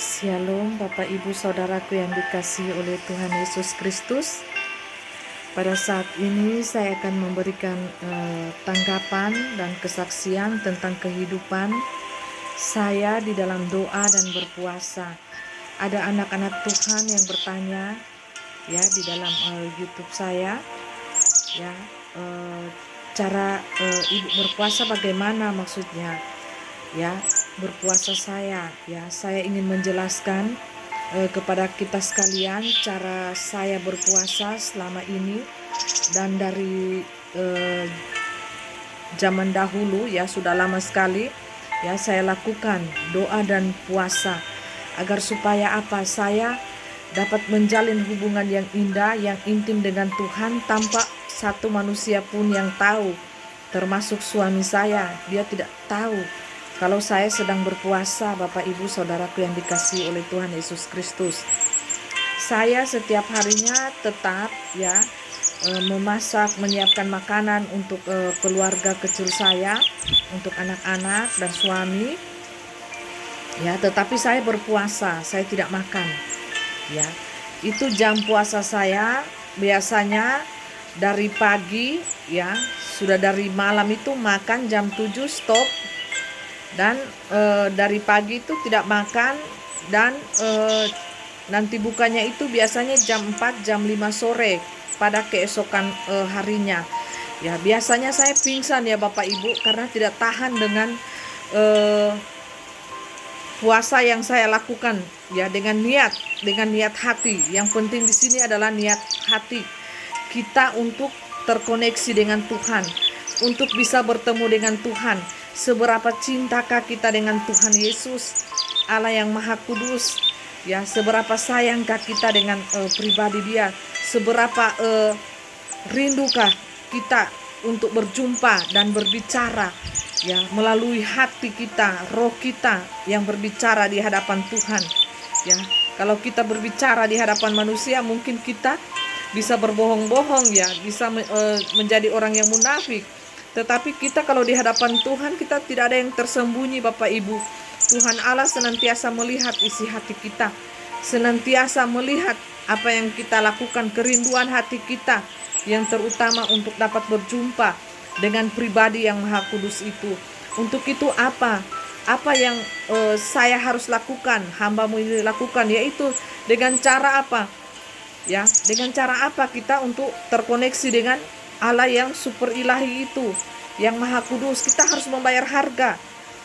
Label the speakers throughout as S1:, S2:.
S1: Shalom Bapak Ibu Saudaraku yang dikasihi oleh Tuhan Yesus Kristus. Pada saat ini saya akan memberikan tanggapan dan kesaksian tentang kehidupan saya di dalam doa dan berpuasa. Ada anak-anak Tuhan yang bertanya ya di dalam YouTube saya ya, cara ibu berpuasa bagaimana maksudnya ya, berpuasa saya ingin menjelaskan kepada kita sekalian cara saya berpuasa selama ini dan dari zaman dahulu ya, sudah lama sekali ya saya lakukan doa dan puasa agar supaya saya dapat menjalin hubungan yang indah, yang intim dengan Tuhan tanpa satu manusia pun yang tahu, termasuk suami saya. Dia tidak tahu kalau saya sedang berpuasa, Bapak Ibu Saudaraku yang dikasihi oleh Tuhan Yesus Kristus. Saya setiap harinya tetap ya memasak, menyiapkan makanan untuk keluarga kecil saya, untuk anak-anak dan suami. Ya, tetapi saya berpuasa, saya tidak makan. Ya, itu jam puasa saya biasanya dari pagi ya, sudah dari malam itu makan jam 7 stop. Dan dari pagi itu tidak makan dan nanti bukanya itu biasanya jam 4, jam 5 sore pada keesokan harinya. Ya, biasanya saya pingsan ya Bapak Ibu karena tidak tahan dengan puasa yang saya lakukan ya, dengan niat hati. Yang penting di sini adalah niat hati kita untuk terkoneksi dengan Tuhan, untuk bisa bertemu dengan Tuhan. Seberapa cintakah kita dengan Tuhan Yesus, Allah yang Maha Kudus, ya, seberapa sayangkah kita dengan pribadi Dia, seberapa rindukah kita untuk berjumpa dan berbicara, ya, melalui hati kita, roh kita yang berbicara di hadapan Tuhan, ya. Kalau kita berbicara di hadapan manusia, mungkin kita bisa berbohong-bohong, ya, bisa menjadi orang yang munafik. Tetapi kita kalau di hadapan Tuhan, kita tidak ada yang tersembunyi Bapak Ibu. Tuhan Allah senantiasa melihat isi hati kita, senantiasa melihat apa yang kita lakukan, kerinduan hati kita yang terutama untuk dapat berjumpa dengan pribadi yang Maha Kudus itu. Untuk itu apa yang saya harus lakukan, hamba-Mu ini lakukan, yaitu dengan cara apa? Ya, dengan cara apa kita untuk terkoneksi dengan Allah yang super ilahi itu, yang Maha Kudus. Kita harus membayar harga,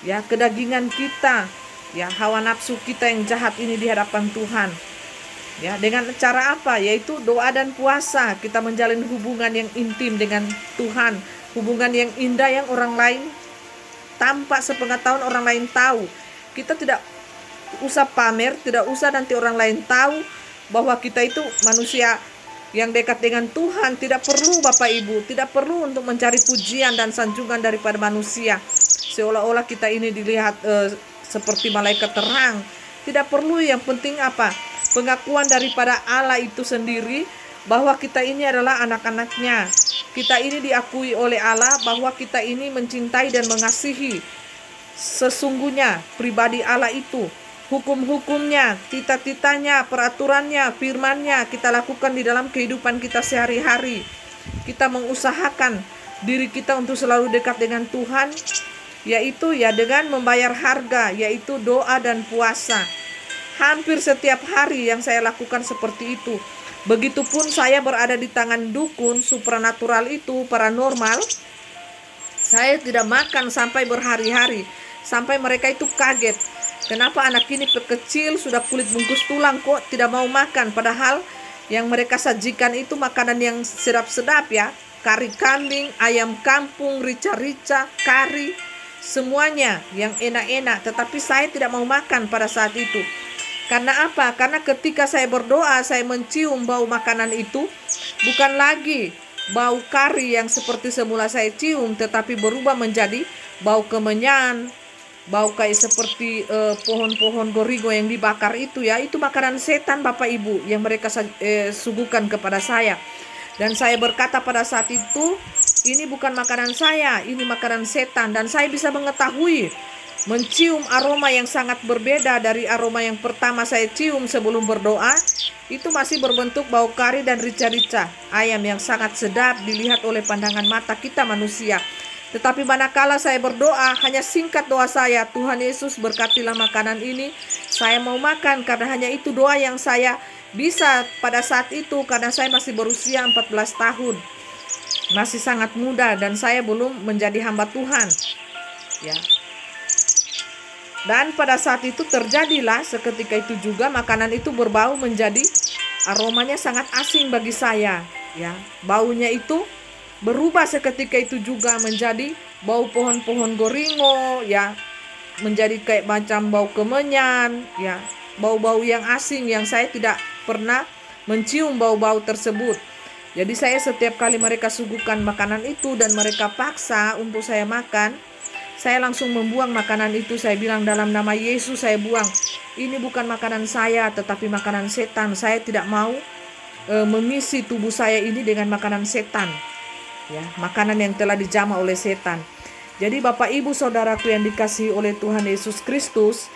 S1: ya, kedagingan kita, ya, hawa nafsu kita yang jahat ini di hadapan Tuhan. Ya, dengan cara apa? Yaitu doa dan puasa. Kita menjalin hubungan yang intim dengan Tuhan, hubungan yang indah yang orang lain tanpa sepengetahuan orang lain tahu. Kita tidak usah pamer, tidak usah nanti orang lain tahu bahwa kita itu manusia yang dekat dengan Tuhan. Tidak perlu Bapak Ibu, tidak perlu untuk mencari pujian dan sanjungan daripada manusia, seolah-olah kita ini dilihat seperti malaikat terang. Tidak perlu. Yang penting apa? Pengakuan daripada Allah itu sendiri bahwa kita ini adalah anak-anaknya. Kita ini diakui oleh Allah bahwa kita ini mencintai dan mengasihi. Sesungguhnya pribadi Allah itu, hukum-hukumnya, tita-titanya, peraturannya, firman-Nya kita lakukan di dalam kehidupan kita sehari-hari. Kita mengusahakan diri kita untuk selalu dekat dengan Tuhan, yaitu ya dengan membayar harga, yaitu doa dan puasa. Hampir setiap hari yang saya lakukan seperti itu. Begitupun saya berada di tangan dukun supranatural itu, paranormal, saya tidak makan sampai berhari-hari, sampai mereka itu kaget. Kenapa anak ini kecil sudah kulit bungkus tulang kok tidak mau makan? Padahal yang mereka sajikan itu makanan yang sedap-sedap ya. Kari kambing, ayam kampung, rica-rica, kari, semuanya yang enak-enak. Tetapi saya tidak mau makan pada saat itu. Karena apa? Karena ketika saya berdoa, saya mencium bau makanan itu. Bukan lagi bau kari yang seperti semula saya cium, tetapi berubah menjadi bau kemenyan, bau kayak seperti pohon-pohon gorigo yang dibakar itu ya. Itu makanan setan Bapak Ibu yang mereka suguhkan kepada saya. Dan saya berkata pada saat itu, ini bukan makanan saya, ini makanan setan. Dan saya bisa mengetahui mencium aroma yang sangat berbeda dari aroma yang pertama saya cium sebelum berdoa. Itu masih berbentuk bau kari dan rica-rica ayam yang sangat sedap dilihat oleh pandangan mata kita manusia. Tetapi manakala saya berdoa, hanya singkat doa saya, Tuhan Yesus berkatilah makanan ini, saya mau makan, karena hanya itu doa yang saya bisa pada saat itu, karena saya masih berusia 14 tahun, masih sangat muda, dan saya belum menjadi hamba Tuhan, ya. Dan pada saat itu terjadilah seketika itu juga makanan itu berbau menjadi aromanya sangat asing bagi saya, ya. Baunya itu berubah seketika itu juga menjadi bau pohon-pohon goringo, ya, menjadi kayak macam bau kemenyan, ya, bau-bau yang asing yang saya tidak pernah mencium bau-bau tersebut. Jadi saya setiap kali mereka suguhkan makanan itu dan mereka paksa untuk saya makan, saya langsung membuang makanan itu. Saya bilang, dalam nama Yesus saya buang. Ini bukan makanan saya, tetapi makanan setan. Saya tidak mau mengisi tubuh saya ini dengan makanan setan, ya, makanan yang telah dijamah oleh setan. Jadi Bapak Ibu Saudaraku yang dikasihi oleh Tuhan Yesus Kristus,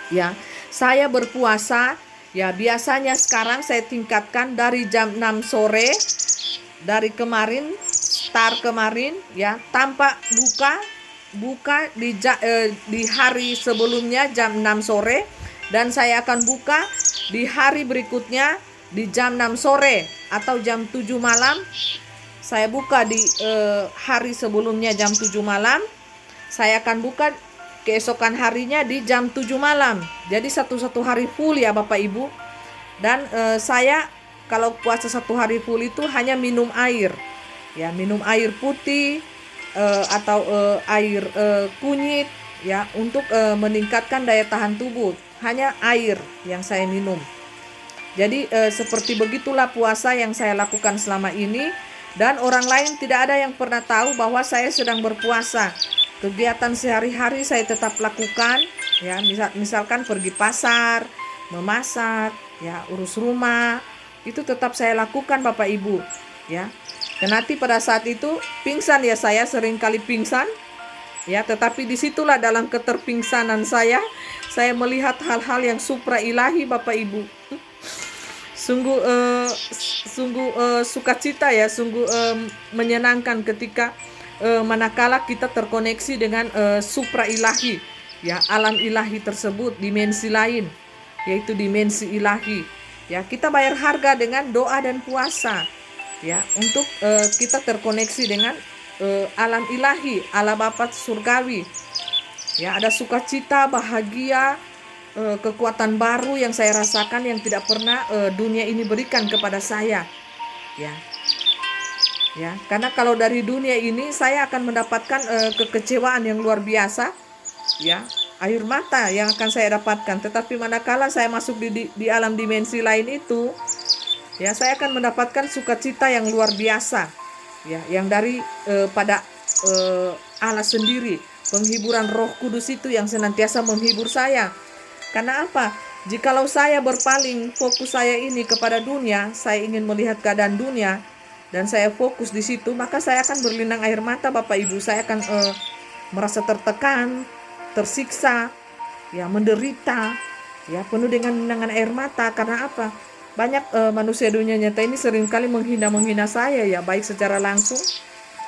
S1: ya, saya berpuasa, ya, biasanya sekarang saya tingkatkan dari jam 6 sore dari kemarin, start kemarin, ya, tanpa buka di hari sebelumnya jam 6 sore, dan saya akan buka di hari berikutnya di jam 6 sore atau jam 7 malam. Saya buka di hari sebelumnya jam 7 malam. Saya akan buka keesokan harinya di jam 7 malam. Jadi satu hari full, ya Bapak Ibu. Dan saya kalau puasa satu hari full itu hanya minum air. Ya, minum air putih atau air kunyit, ya, untuk meningkatkan daya tahan tubuh. Hanya air yang saya minum. Jadi seperti begitulah puasa yang saya lakukan selama ini. Dan orang lain tidak ada yang pernah tahu bahwa saya sedang berpuasa. Kegiatan sehari-hari saya tetap lakukan, ya, misalkan pergi pasar, memasak, ya, urus rumah, itu tetap saya lakukan Bapak Ibu, ya. Dan nanti pada saat itu pingsan, ya, saya sering kali pingsan, ya, tetapi disitulah dalam keterpingsanan saya melihat hal-hal yang supra ilahi Bapak Ibu. Sungguh sukacita, ya, sungguh menyenangkan ketika manakala kita terkoneksi dengan supra ilahi, ya, alam ilahi tersebut, dimensi lain, yaitu dimensi ilahi, ya. Kita bayar harga dengan doa dan puasa, ya, untuk kita terkoneksi dengan alam ilahi, alam Bapa surgawi, ya. Ada sukacita, bahagia, kekuatan baru yang saya rasakan yang tidak pernah dunia ini berikan kepada saya, ya. Ya, karena kalau dari dunia ini saya akan mendapatkan kekecewaan yang luar biasa, ya, air mata yang akan saya dapatkan. Tetapi manakala saya masuk di alam dimensi lain itu, ya, saya akan mendapatkan sukacita yang luar biasa, ya, yang dari pada Allah sendiri. Penghiburan Roh Kudus itu yang senantiasa menghibur saya. Karena apa? Jikalau saya berpaling fokus saya ini kepada dunia, saya ingin melihat keadaan dunia, dan saya fokus di situ, maka saya akan berlinang air mata Bapak Ibu. Saya akan merasa tertekan, tersiksa, ya, menderita, ya, penuh dengan linangan air mata. Karena apa? Banyak manusia dunia nyata ini seringkali menghina saya, ya, baik secara langsung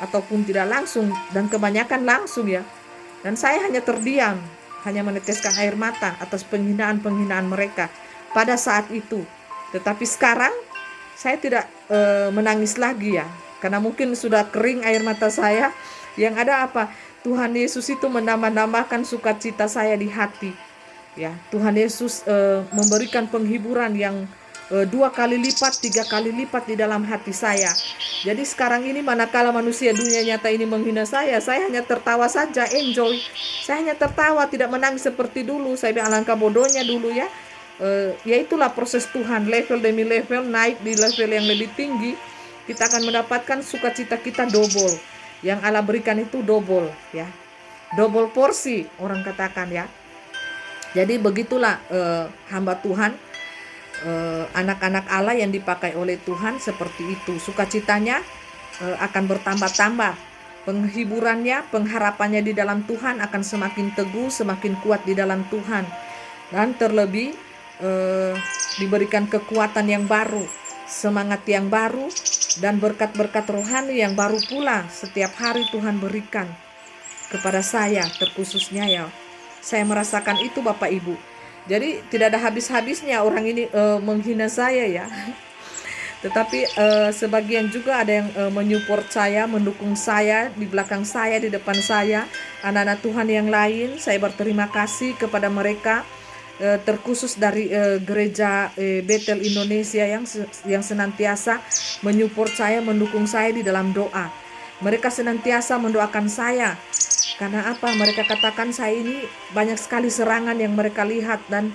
S1: ataupun tidak langsung, dan kebanyakan langsung, ya. Dan saya hanya terdiam, hanya meneteskan air mata atas penghinaan-penghinaan mereka pada saat itu. Tetapi sekarang saya tidak menangis lagi, ya, karena mungkin sudah kering air mata saya. Yang ada apa? Tuhan Yesus itu menambah-nambahkan sukacita saya di hati, ya. Tuhan Yesus memberikan penghiburan yang 2 kali lipat, 3 kali lipat di dalam hati saya. Jadi sekarang ini manakala manusia dunia nyata ini menghina saya hanya tertawa saja, enjoy. Saya hanya tertawa, tidak menangis seperti dulu. Saya bilang alangkah bodohnya dulu, ya. Ya, itulah proses Tuhan, level demi level, naik di level yang lebih tinggi. Kita akan mendapatkan sukacita kita double. Yang Allah berikan itu double, ya. Double porsi, orang katakan, ya. Jadi begitulah hamba Tuhan, anak-anak Allah yang dipakai oleh Tuhan seperti itu. Sukacitanya akan bertambah-tambah, Penghiburannya, pengharapannya di dalam Tuhan akan semakin teguh, semakin kuat di dalam Tuhan. Dan terlebih diberikan kekuatan yang baru, semangat yang baru, dan berkat-berkat rohani yang baru pula setiap hari Tuhan berikan kepada saya terkhususnya ya. Saya merasakan itu Bapak Ibu. Jadi tidak ada habis-habisnya orang ini menghina saya ya. Tetapi sebagian juga ada yang menyupport saya, mendukung saya, di belakang saya, di depan saya. Anak-anak Tuhan yang lain, saya berterima kasih kepada mereka, terkhusus dari gereja Bethel Indonesia yang senantiasa menyupport saya, mendukung saya di dalam doa. Mereka senantiasa mendoakan saya. Karena apa? Mereka katakan saya ini banyak sekali serangan yang mereka lihat, dan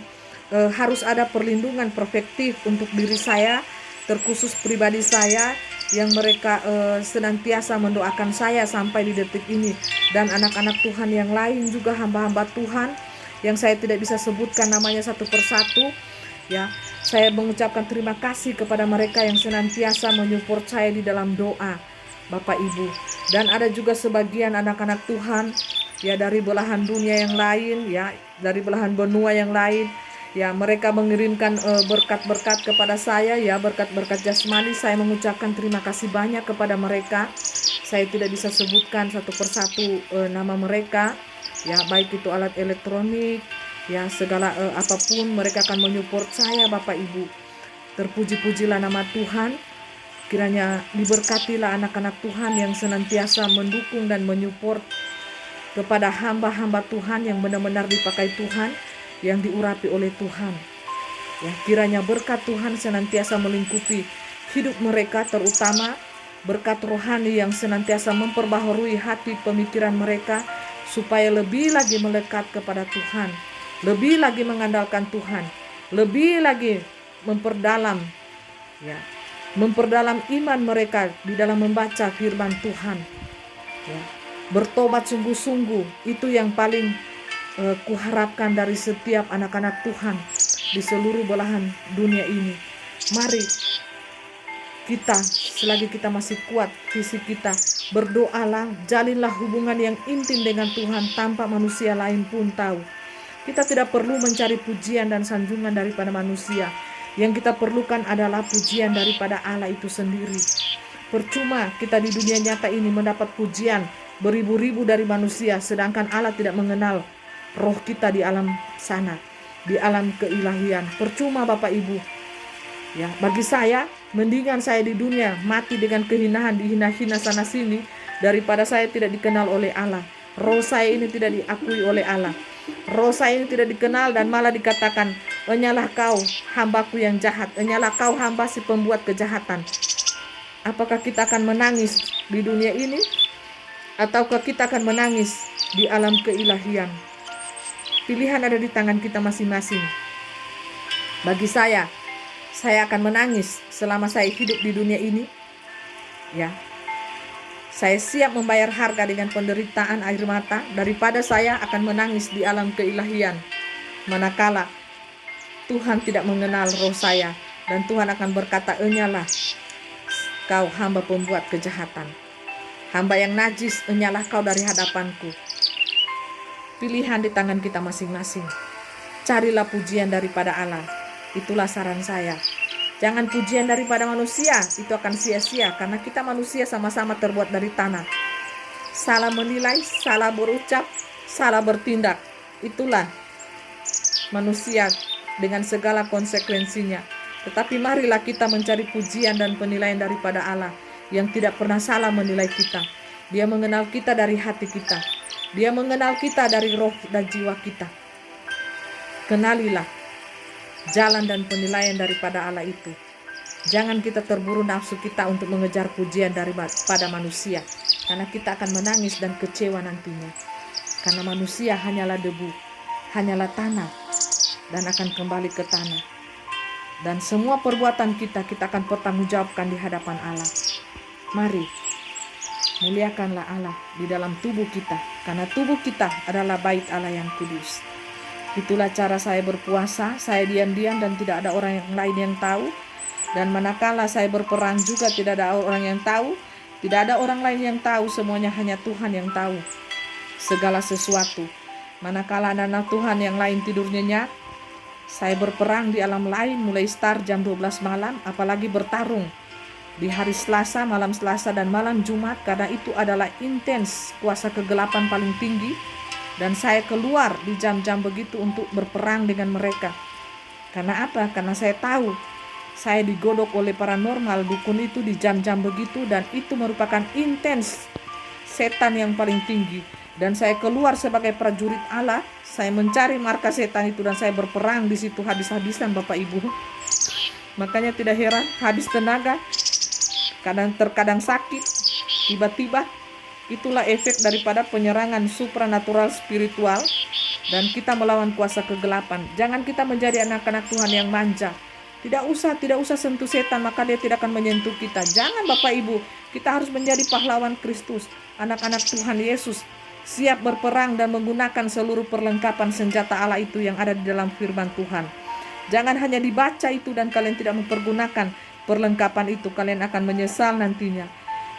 S1: harus ada perlindungan perfektif untuk diri saya, terkhusus pribadi saya, yang mereka senantiasa mendoakan saya sampai di detik ini. Dan anak-anak Tuhan yang lain juga, hamba-hamba Tuhan yang saya tidak bisa sebutkan namanya satu persatu ya. Saya mengucapkan terima kasih kepada mereka yang senantiasa menyupport saya di dalam doa, Bapak Ibu. Dan ada juga sebagian anak-anak Tuhan ya dari belahan dunia yang lain ya, dari belahan benua yang lain ya, mereka mengirimkan berkat-berkat kepada saya ya, berkat-berkat jasmani. Saya mengucapkan terima kasih banyak kepada mereka. Saya tidak bisa sebutkan satu persatu nama mereka ya, baik itu alat elektronik ya, segala apapun mereka akan menyupport saya Bapak Ibu. Terpuji-pujilah nama Tuhan. Kiranya diberkatilah anak-anak Tuhan yang senantiasa mendukung dan menyupport kepada hamba-hamba Tuhan yang benar-benar dipakai Tuhan, yang diurapi oleh Tuhan. Ya, kiranya berkat Tuhan senantiasa melingkupi hidup mereka, terutama berkat rohani yang senantiasa memperbaharui hati pemikiran mereka, supaya lebih lagi melekat kepada Tuhan, lebih lagi mengandalkan Tuhan, lebih lagi memperdalam iman mereka di dalam membaca firman Tuhan ya. Bertobat sungguh-sungguh, itu yang paling kuharapkan dari setiap anak-anak Tuhan di seluruh belahan dunia ini. Mari kita, selagi kita masih kuat fisik kita, berdoalah, jalinlah hubungan yang intim dengan Tuhan tanpa manusia lain pun tahu. Kita tidak perlu mencari pujian dan sanjungan daripada manusia. Yang kita perlukan adalah pujian daripada Allah itu sendiri. Percuma kita di dunia nyata ini mendapat pujian beribu-ribu dari manusia, sedangkan Allah tidak mengenal roh kita di alam sana, di alam keilahian. Percuma Bapak Ibu ya. Bagi saya, mendingan saya di dunia mati dengan kehinaan, dihina-hina sana sini, daripada saya tidak dikenal oleh Allah. Roh saya ini tidak diakui oleh Allah. Roh saya ini tidak dikenal, dan malah dikatakan, enyalah kau hambaku yang jahat, enyalah kau hamba si pembuat kejahatan. Apakah kita akan menangis di dunia ini, ataukah kita akan menangis di alam keilahian? Pilihan ada di tangan kita masing-masing. Bagi saya akan menangis selama saya hidup di dunia ini. Ya, saya siap membayar harga dengan penderitaan air mata daripada saya akan menangis di alam keilahian, manakala Tuhan tidak mengenal roh saya, dan Tuhan akan berkata, enyalah kau hamba pembuat kejahatan, hamba yang najis, enyalah kau dari hadapanku. Pilihan di tangan kita masing-masing. Carilah pujian daripada Allah. Itulah saran saya. Jangan pujian daripada manusia, itu akan sia-sia, karena kita manusia sama-sama terbuat dari tanah. Salah menilai, salah berucap, salah bertindak, itulah manusia dengan segala konsekuensinya. Tetapi marilah kita mencari pujian dan penilaian daripada Allah yang tidak pernah salah menilai kita. Dia mengenal kita dari hati kita. Dia mengenal kita dari roh dan jiwa kita. Kenalilah jalan dan penilaian daripada Allah itu. Jangan kita terburu nafsu kita untuk mengejar pujian daripada manusia, karena kita akan menangis dan kecewa nantinya. Karena manusia hanyalah debu, hanyalah tanah, dan akan kembali ke tanah. Dan semua perbuatan kita akan pertanggungjawabkan di hadapan Allah. Mari muliakanlah Allah di dalam tubuh kita, karena tubuh kita adalah bait Allah yang kudus. Itulah cara saya berpuasa. Saya diam-diam dan tidak ada orang yang lain yang tahu. Dan manakala saya berperang juga tidak ada orang yang tahu. Tidak ada orang lain yang tahu, semuanya hanya Tuhan yang tahu segala sesuatu. Manakala anak-anak Tuhan yang lain tidur nyenyak, saya berperang di alam lain mulai start jam 12 malam, apalagi bertarung di hari Selasa, malam Selasa dan malam Jumat, karena itu adalah intens kuasa kegelapan paling tinggi. Dan saya keluar di jam-jam begitu untuk berperang dengan mereka. Karena apa? Karena saya tahu saya digodok oleh paranormal, dukun itu di jam-jam begitu, dan itu merupakan intens setan yang paling tinggi. Dan saya keluar sebagai prajurit Allah, saya mencari markas setan itu dan saya berperang di situ habis-habisan Bapak Ibu. Makanya tidak heran habis tenaga, terkadang sakit, tiba-tiba. Itulah efek daripada penyerangan supranatural spiritual dan kita melawan kuasa kegelapan. Jangan kita menjadi anak-anak Tuhan yang manja. Tidak usah sentuh setan, maka dia tidak akan menyentuh kita. Jangan Bapak Ibu, kita harus menjadi pahlawan Kristus, anak-anak Tuhan Yesus, siap berperang dan menggunakan seluruh perlengkapan senjata Allah itu yang ada di dalam firman Tuhan. Jangan hanya dibaca itu dan kalian tidak mempergunakan perlengkapan itu, kalian akan menyesal nantinya.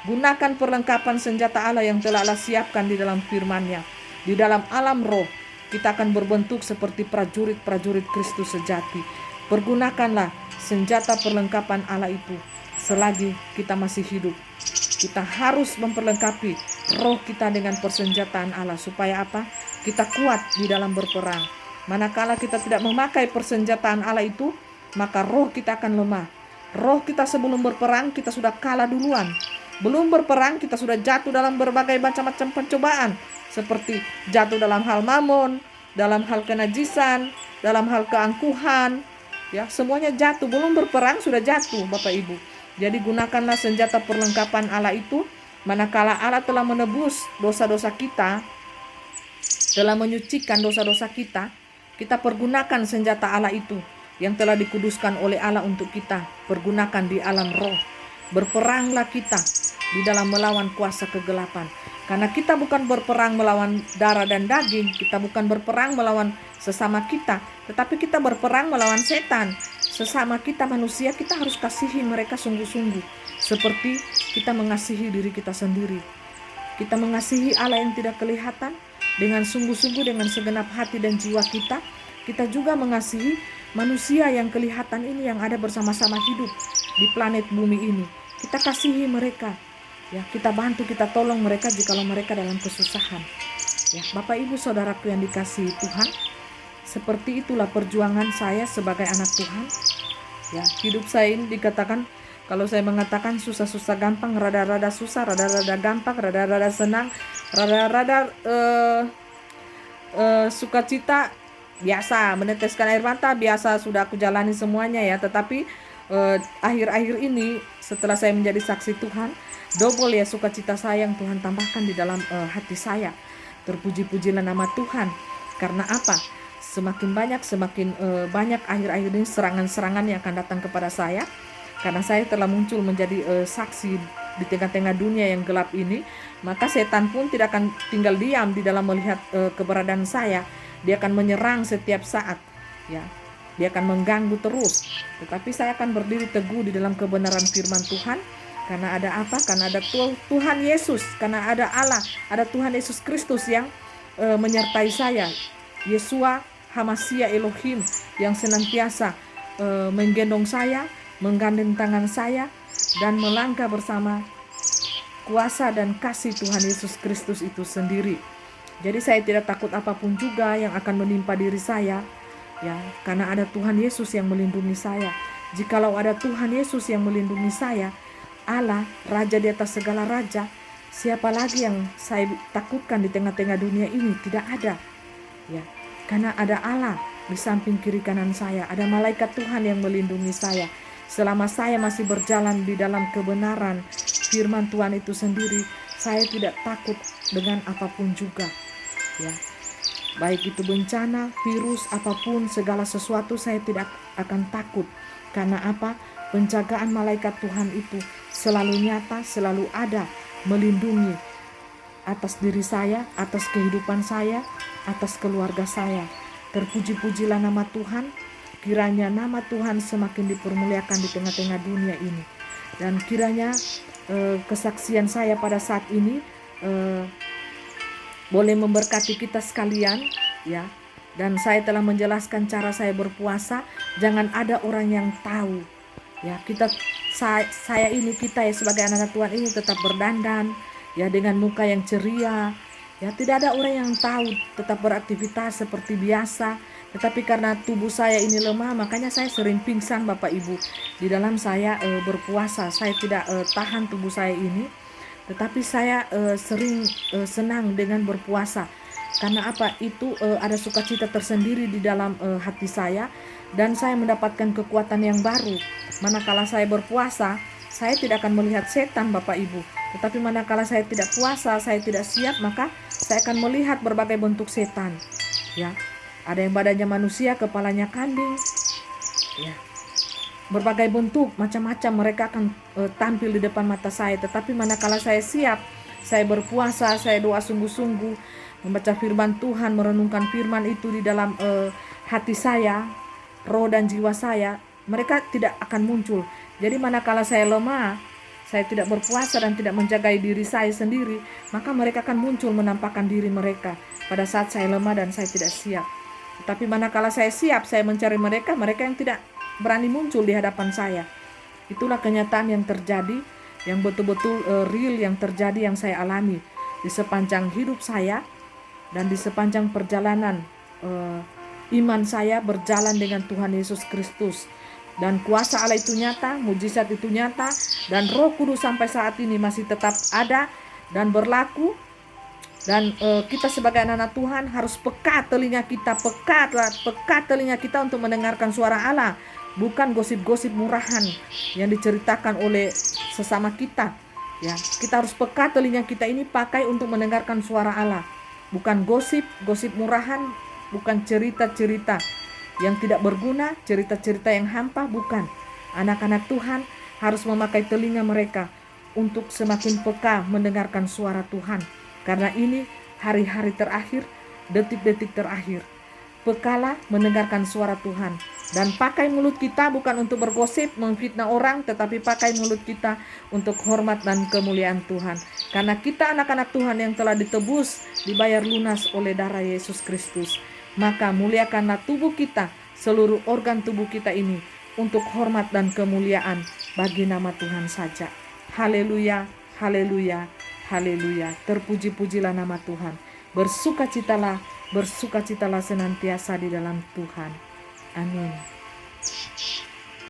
S1: Gunakan perlengkapan senjata Allah yang telah Allah siapkan di dalam firman-Nya. Di dalam alam roh, kita akan berbentuk seperti prajurit-prajurit Kristus sejati. Pergunakanlah senjata perlengkapan Allah itu selagi kita masih hidup. Kita harus memperlengkapi roh kita dengan persenjataan Allah. Supaya apa? Kita kuat di dalam berperang. Manakala kita tidak memakai persenjataan Allah itu, maka roh kita akan lemah. Roh kita sebelum berperang, kita sudah kalah duluan. Belum berperang, kita sudah jatuh dalam berbagai macam-macam pencobaan. Seperti jatuh dalam hal mamon, dalam hal kenajisan, dalam hal keangkuhan. Ya, semuanya jatuh. Belum berperang, sudah jatuh Bapak Ibu. Jadi gunakanlah senjata perlengkapan Allah itu. Manakala Allah telah menebus dosa-dosa kita, telah menyucikan dosa-dosa kita, kita pergunakan senjata Allah itu yang telah dikuduskan oleh Allah untuk kita. Pergunakan di alam roh. Berperanglah kita di dalam melawan kuasa kegelapan. Karena kita bukan berperang melawan darah dan daging, kita bukan berperang melawan sesama kita, tetapi kita berperang melawan setan. Sesama kita manusia, kita harus kasihi mereka sungguh-sungguh, seperti kita mengasihi diri kita sendiri. Kita mengasihi Allah yang tidak kelihatan dengan sungguh-sungguh, dengan segenap hati dan jiwa kita. Kita juga mengasihi manusia yang kelihatan ini, yang ada bersama-sama hidup di planet bumi ini. Kita kasihi mereka. Ya, kita bantu, kita tolong mereka jikalau mereka dalam kesusahan. Ya, Bapak Ibu Saudaraku yang dikasihi Tuhan, seperti itulah perjuangan saya sebagai anak Tuhan. Ya, hidup saya ini dikatakan, kalau saya mengatakan susah-susah gampang, rada-rada susah, rada-rada gampang, rada-rada senang, rada-rada sukacita, biasa meneteskan air mata, biasa sudah aku jalani semuanya ya. Tetapi akhir-akhir ini setelah saya menjadi saksi Tuhan, double ya sukacita saya yang Tuhan tambahkan di dalam hati saya. Terpuji-pujilah nama Tuhan. Karena apa? Semakin banyak akhir-akhir ini serangan-serangan yang akan datang kepada saya. Karena saya telah muncul menjadi saksi di tengah-tengah dunia yang gelap ini, maka setan pun tidak akan tinggal diam di dalam melihat keberadaan saya. Dia akan menyerang setiap saat, ya. Dia akan mengganggu terus. Tetapi saya akan berdiri teguh di dalam kebenaran firman Tuhan. Karena ada apa? Karena ada Tuhan Yesus. Karena ada Allah, ada Tuhan Yesus Kristus yang menyertai saya. Yesua Hamasia Elohim yang senantiasa menggendong saya, menggandeng tangan saya, dan melangkah bersama kuasa dan kasih Tuhan Yesus Kristus itu sendiri. Jadi saya tidak takut apapun juga yang akan menimpa diri saya, ya, karena ada Tuhan Yesus yang melindungi saya. Jikalau ada Tuhan Yesus yang melindungi saya, Allah, Raja di atas segala raja, siapa lagi yang saya takutkan di tengah-tengah dunia ini? Tidak ada, ya, karena ada Allah di samping kiri kanan saya, ada malaikat Tuhan yang melindungi saya. Selama saya masih berjalan di dalam kebenaran firman Tuhan itu sendiri, saya tidak takut dengan apapun juga. Ya, baik itu bencana, virus, apapun, segala sesuatu saya tidak akan takut. Karena apa? Penjagaan malaikat Tuhan itu selalu nyata, selalu ada, melindungi atas diri saya, atas kehidupan saya, atas keluarga saya. Terpuji-pujilah nama Tuhan. Kiranya nama Tuhan semakin dipermuliakan di tengah-tengah dunia ini. Dan kiranya kesaksian saya pada saat ini boleh memberkati kita sekalian, ya. Dan saya telah menjelaskan cara saya berpuasa. Jangan ada orang yang tahu, ya. Kita ya sebagai anak-anak Tuhan ini tetap berdandan, ya, dengan muka yang ceria, ya. Tidak ada orang yang tahu, tetap beraktivitas seperti biasa. Tetapi karena tubuh saya ini lemah, makanya saya sering pingsan, Bapak Ibu. Di dalam saya berpuasa, saya tidak tahan tubuh saya ini. Tetapi saya sering senang dengan berpuasa. Karena apa? Itu ada sukacita tersendiri di dalam hati saya. Dan saya mendapatkan kekuatan yang baru. Manakala saya berpuasa, saya tidak akan melihat setan, Bapak Ibu. Tetapi manakala saya tidak puasa, saya tidak siap, maka saya akan melihat berbagai bentuk setan. Ya, ada yang badannya manusia, kepalanya kambing. Ya, berbagai bentuk, macam-macam mereka akan tampil di depan mata saya. Tetapi manakala saya siap, saya berpuasa, saya doa sungguh-sungguh, membaca firman Tuhan, merenungkan firman itu di dalam hati saya, roh dan jiwa saya, mereka tidak akan muncul. Jadi manakala saya lemah, saya tidak berpuasa dan tidak menjaga diri saya sendiri, maka mereka akan muncul menampakkan diri mereka pada saat saya lemah dan saya tidak siap. Tetapi manakala saya siap, saya mencari mereka yang tidak berani muncul di hadapan saya. Itulah kenyataan yang terjadi, yang betul-betul real yang terjadi, yang saya alami di sepanjang hidup saya dan di sepanjang perjalanan iman saya berjalan dengan Tuhan Yesus Kristus. Dan kuasa Allah itu nyata, mujizat itu nyata, dan Roh Kudus sampai saat ini masih tetap ada dan berlaku. Dan kita sebagai anak-anak Tuhan harus peka telinga kita, peka telinga kita untuk mendengarkan suara Allah, bukan gosip-gosip murahan yang diceritakan oleh sesama kita. Ya, kita harus peka telinga kita ini pakai untuk mendengarkan suara Allah, bukan gosip murahan, bukan cerita-cerita yang tidak berguna, cerita-cerita yang hampa, bukan. Anak-anak Tuhan harus memakai telinga mereka untuk semakin peka mendengarkan suara Tuhan. Karena ini hari-hari terakhir, detik-detik terakhir. Pekalah mendengarkan suara Tuhan. Dan pakai mulut kita bukan untuk bergosip, memfitnah orang, tetapi pakai mulut kita untuk hormat dan kemuliaan Tuhan. Karena kita anak-anak Tuhan yang telah ditebus, dibayar lunas oleh darah Yesus Kristus. Maka muliakanlah tubuh kita, seluruh organ tubuh kita ini, untuk hormat dan kemuliaan bagi nama Tuhan saja. Haleluya, haleluya, haleluya. Terpuji-pujilah nama Tuhan. Bersukacitalah senantiasa di dalam Tuhan. Amin.